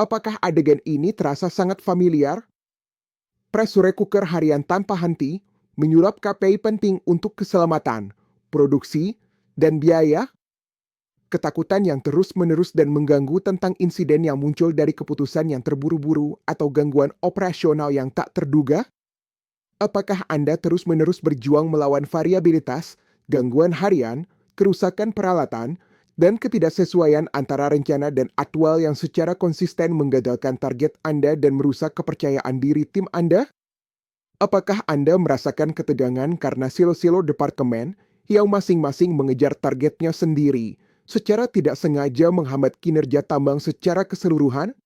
Apakah adegan ini terasa sangat familiar? Pressure cooker harian tanpa henti menyulap KPI penting untuk keselamatan, produksi, dan biaya. Ketakutan yang terus-menerus dan mengganggu tentang insiden yang muncul dari keputusan yang terburu-buru atau gangguan operasional yang tak terduga. Apakah Anda terus-menerus berjuang melawan variabilitas, gangguan harian, kerusakan peralatan, dan ketidaksesuaian antara rencana dan aktual yang secara konsisten menggagalkan target Anda dan merusak kepercayaan diri tim Anda? Apakah Anda merasakan ketegangan karena silo-silo departemen yang masing-masing mengejar targetnya sendiri, secara tidak sengaja menghambat kinerja tambang secara keseluruhan?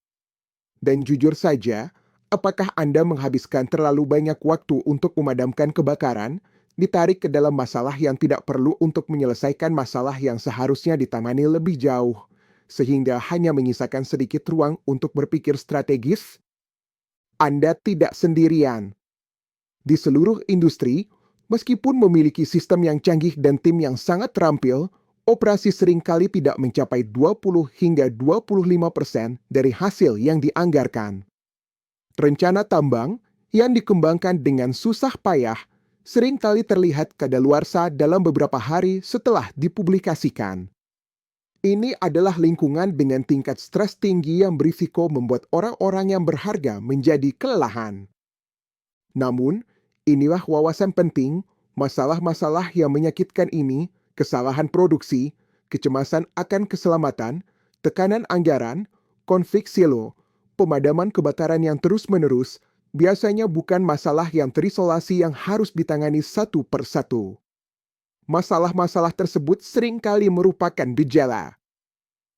Dan jujur saja, apakah Anda menghabiskan terlalu banyak waktu untuk memadamkan kebakaran, ditarik ke dalam masalah yang tidak perlu untuk menyelesaikan masalah yang seharusnya ditangani lebih jauh, sehingga hanya menyisakan sedikit ruang untuk berpikir strategis? Anda tidak sendirian. Di seluruh industri, meskipun memiliki sistem yang canggih dan tim yang sangat terampil, operasi seringkali tidak mencapai 20 hingga 25% dari hasil yang dianggarkan. Rencana tambang yang dikembangkan dengan susah payah seringkali terlihat kadaluarsa dalam beberapa hari setelah dipublikasikan. Ini adalah lingkungan dengan tingkat stres tinggi yang berisiko membuat orang-orang yang berharga menjadi kelelahan. Namun, inilah wawasan penting, masalah-masalah yang menyakitkan ini, kesalahan produksi, kecemasan akan keselamatan, tekanan anggaran, konflik silo, pemadaman kebakaran yang terus-menerus, biasanya bukan masalah yang terisolasi yang harus ditangani satu persatu. Masalah-masalah tersebut seringkali merupakan gejala.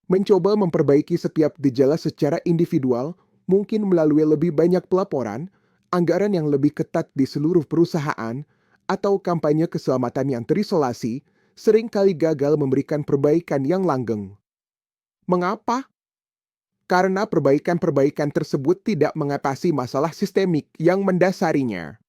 Mencoba memperbaiki setiap gejala secara individual, mungkin melalui lebih banyak pelaporan, anggaran yang lebih ketat di seluruh perusahaan, atau kampanye keselamatan yang terisolasi, seringkali gagal memberikan perbaikan yang langgeng. Mengapa? Karena perbaikan-perbaikan tersebut tidak mengatasi masalah sistemik yang mendasarinya.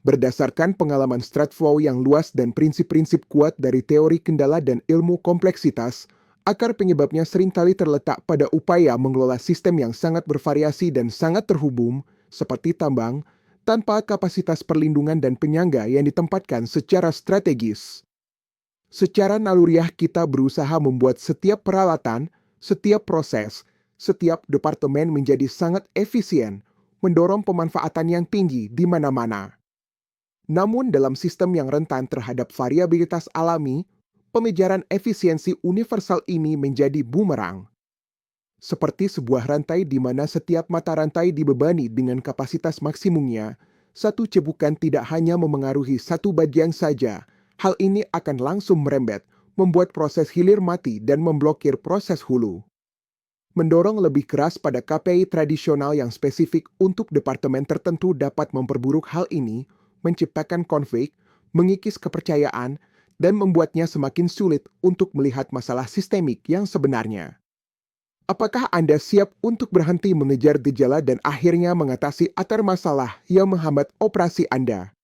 Berdasarkan pengalaman Stratflow yang luas dan prinsip-prinsip kuat dari teori kendala dan ilmu kompleksitas, akar penyebabnya seringkali terletak pada upaya mengelola sistem yang sangat bervariasi dan sangat terhubung, seperti tambang, tanpa kapasitas perlindungan dan penyangga yang ditempatkan secara strategis. Secara naluriah kita berusaha membuat setiap peralatan, setiap proses, setiap departemen menjadi sangat efisien, mendorong pemanfaatan yang tinggi di mana-mana. Namun dalam sistem yang rentan terhadap variabilitas alami, pemijaran efisiensi universal ini menjadi bumerang. Seperti sebuah rantai di mana setiap mata rantai dibebani dengan kapasitas maksimumnya, satu cebukan tidak hanya memengaruhi satu bagian saja, hal ini akan langsung merembet, membuat proses hilir mati dan memblokir proses hulu. Mendorong lebih keras pada KPI tradisional yang spesifik untuk departemen tertentu dapat memperburuk hal ini, menciptakan konflik, mengikis kepercayaan, dan membuatnya semakin sulit untuk melihat masalah sistemik yang sebenarnya. Apakah Anda siap untuk berhenti mengejar gejala dan akhirnya mengatasi akar masalah yang menghambat operasi Anda?